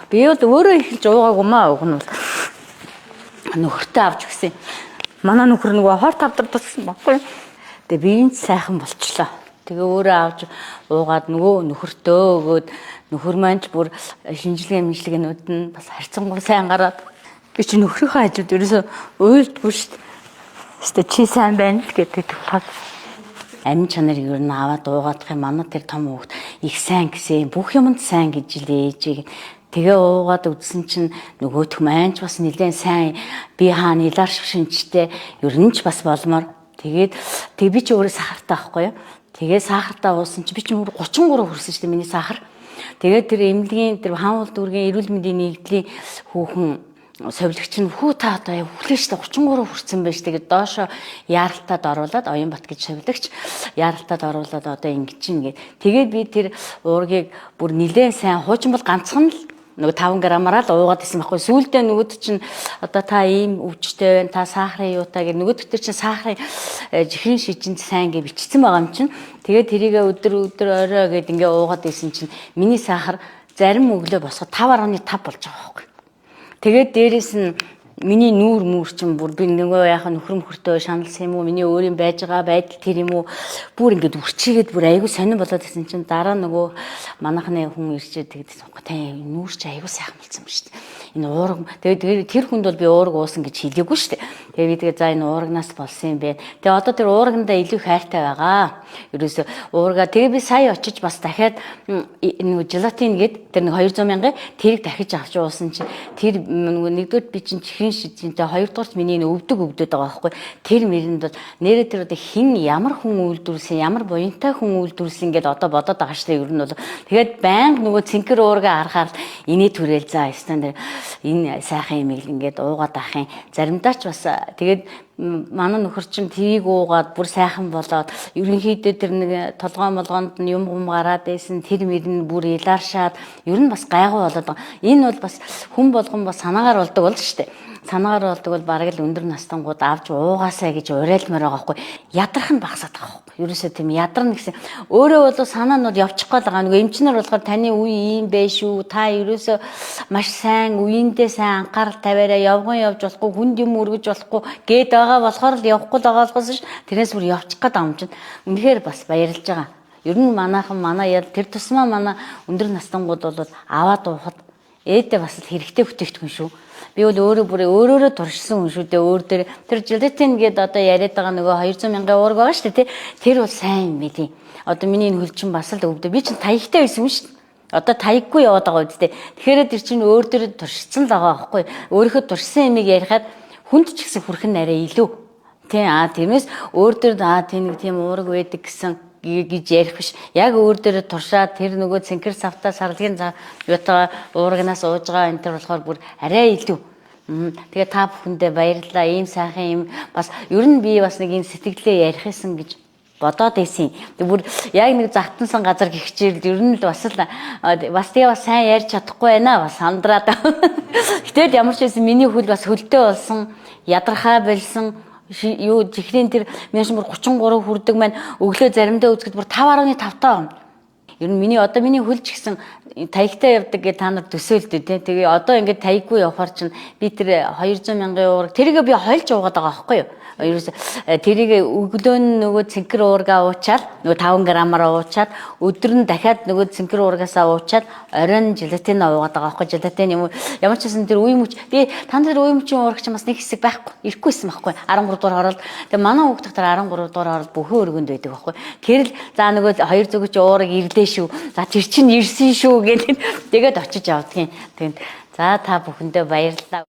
Би бол өөрөө ихэлж уугаагүй маа уг нь бол нөхөртөө авч өгсөн. Манай нөхөр нөгөө хор тавдардсан баггүй. Тэгээ би энэ сайхан болчлоо. Тэгээ өөрөө авч уугаад нөгөө нөхөртөө өгөөд нөхөр маань ч бүр шинжилгээнүүд нь бас харьцангуй сайн гараад би чи нөхрийнхөө хажууд ерөөсөө уйлдгүй шүү дээ. Өстө чи сайн байна гэдэг тохиол. Амин чанарыг ер нь аваад уугаадах юм манай тэр том хүүхд их сайн гэсэн бүх юмд сайн гэж л ээжийг тэгээ уугаад үзсэн чинь нөгөөх маань ч бас нэлээд сайн би хаана илар шинжтэй ер нь ч бас болмоор тэгээд тэг би ч өөрөө сахартай байхгүй юу. Тэгээ сахартаа уусан чи би ч 33 хүрсэн шүү дээ миний сахар. Тэгээд тэр эмнэлгийн тэр хаан улдүргийн эрүүл мэндийн нэгдлийн хүүхэн совилогч нь хүү та одоо өглөө шүү дээ 33 хүрсэн байж тэгээд доошо яаралтад оруулаад Оюнбат гэж совилогч яаралтад оруулаад одоо ингэж ингээд тэгээд би тэр уургийг бүр нилээн сайн хуучин бол ганцхан л нөгөө 5 грамаараа л уугаад исэн байхгүй. Сүүлдээ нөгөөд чинь одоо та ийм өвчтэй байна. Та сахарын юутай гэх нөгөөд төр чинь сахарын жихрийн шижинд сайн гэж бичсэн байгаа юм чинь. Тэгээд тэрийг өдөр орой гэд ингээ уугаад исэн чинь миний сахар зарим өглөө босоход 5.5 болж байгаа байхгүй. Тэгээд дээрэс нь миний нүүр мүр чинь бүр би нөгөө яхаа нөхөр мөхөртөө шаналсан юм уу миний өөрийн байж байгаа байдал тэр юм уу бүр ингээд үрчигээд бүр айгүй сонирн болоод гэсэн чинь дараа нөгөө манайхны хүн ирчээд тэгээд тай нүүр чи айгүй сайхан болсон юм шүү дээ. Энэ уурга тэгээд тэр хүнд бол би уурга уусан гэж хэлээгүй шүү дээ. Тэгээд би тэгээд за энэ уургнаас болсон юм бэ. Тэгээд одоо тэр уургандаа илүү хайртай байгаа. Ерөөсө уурга тэгээд би сая очиж бас дахиад нөгөө желатин гээд тэр нэг 200 мянган тэрийг дахиж авч уусан чинь тэр нөгөө нэгдүгээр би чинь шижинтэй хоёрдугаар миний өвдөд байгаа байхгүй тэр мэрэнд бол нэрээ тэр одоо хин ямар хүн үйлдвэрлсэн ямар буянтай хүн үйлдвэрлсэн гэдээ одоо бодоод байгаа шүү дээ ер нь бол тэгээд байнга нөгөө цэнхэр уурга харахаар инээ түрээл за стандар энэ сайхан юм ингээд уугаад авах юм заримдаа ч бас тэгээд манай нөхөр чинь тэрийг уугаад бүр сайхан болоод ерөнхийдөө тэр нэг толгой молгоонд нь юм гараад байсан тэр мөрн бүр илааршаад ер нь бас гайгүй болоод байгаа. Энэ бол бас хүн болгон бас санаагаар болдог бол шүү дээ. Санаагаар болдог бол бараг л өндөр настангууд авч уугаасаа гэж уриалмаар байгаа байхгүй. Ядрах нь багасаад байгаа байхгүй. Ерөөсөө тийм ядарна гэсэн. Өөрөө бол санаанууд явчих гол байгаа. Нөгөө эмчнэр болохоор таны үе ийм байж шүү. Та ерөөсөө маш сайн үеиндээ сайн анхаарал тавиараа явган явж болохгүй хүнд юм өргөж болохгүй гээд байгаа болохоор л явахгүй байгаа болохоос ш. Тэрнээс бүр явчих гээд байгаа юм чинь. Үнэхээр бас баярлж байгаа. Ер нь манай ял тэр тусмаа манай өндөр настангууд бол аваад уухад ээдээ бас л хэрэгтэй бүтээгдэхүүн шүү. Би бол өөрөөрөө туршсан хүн шүү дээ. Өөр дээр тэр желатин гээд одоо яриад байгаа нөгөө 200 мянган уурга байгаа шүү дээ. Тэр бол сайн юм билий. Одоо миний энэ хөлчин бас л өвдөө. Би чинь таягтай байсан юм шүү дээ. Одоо таяггүй яваад байгаа үстэй. Тэгэхээр тэр чинь өөр дээр туршсан л байгаа байхгүй. Өөрийнхөө туршсан юмыг ярихад хүнд ч гэсэн хүрхэн арай илүү. Тэ тэрнээс өөр дээр тийм уурга байдаг гэсэн гэж ярих биш. Яг өөр дээр туршаад тэр нөгөө цэнхэр савтаа сарлагын юутаа уургнаас ууж байгаа энэ төр болохоор бүр арай илүү. Тэгээ та бүхэндээ баярлалаа. Ийм сайхан юм бас ер нь би бас нэг юм сэтгэлээ ярих гэсэн гэж бодоод ийсэн. Тэг бүр яг нэг захтансан газар гихчээр ер нь л бас тэгээ бас сайн ярьж чадахгүй байна бас сандраад. Гэтэл ямар ч байсан миний хөл бас хөлтөө болсон, ядрахаа болсон юу жихрийн тэр минь бүр 33 хүрдэг маань өглөө заримдаа үзэхэд бүр 5.5 таа. Ер нь миний хөл ч гэсэн таягтай явдаг гэж та нар төсөөлдөө тий. Тэгээ одоо ингээд таяггүй явахаар чинь би тэр 200 мянган уурга тэрийг би хойлж уугаад байгаа байхгүй юу? Ерөөс тэрийг өглөө нь нөгөө цэнхэр уургаа уучаад нөгөө 5 грамаараа уучаад өдөр нь дахиад нөгөө цэнхэр уургаасаа уучаад оройн желатин уугаад байгаа байхгүй. Желатин юм ямар ч гэсэн тэр үе мөч тэгээ та нар үе мөчийн уургач бас нэг хэсэг байхгүй. Ирэхгүйсэн байхгүй. 13 дугаар ороод тэгээ манай хүүхд доктор 13 дугаар ороод бүхэн өргөнд байдаг байхгүй. Тэр л за нөгөө 2 зүгч уурга ирлээ шүү. За тэр чинь ирсэн шүү гэдэг. Тэгээд очиж явдгийн. Тэгээд за та бүхэндээ баярлалаа.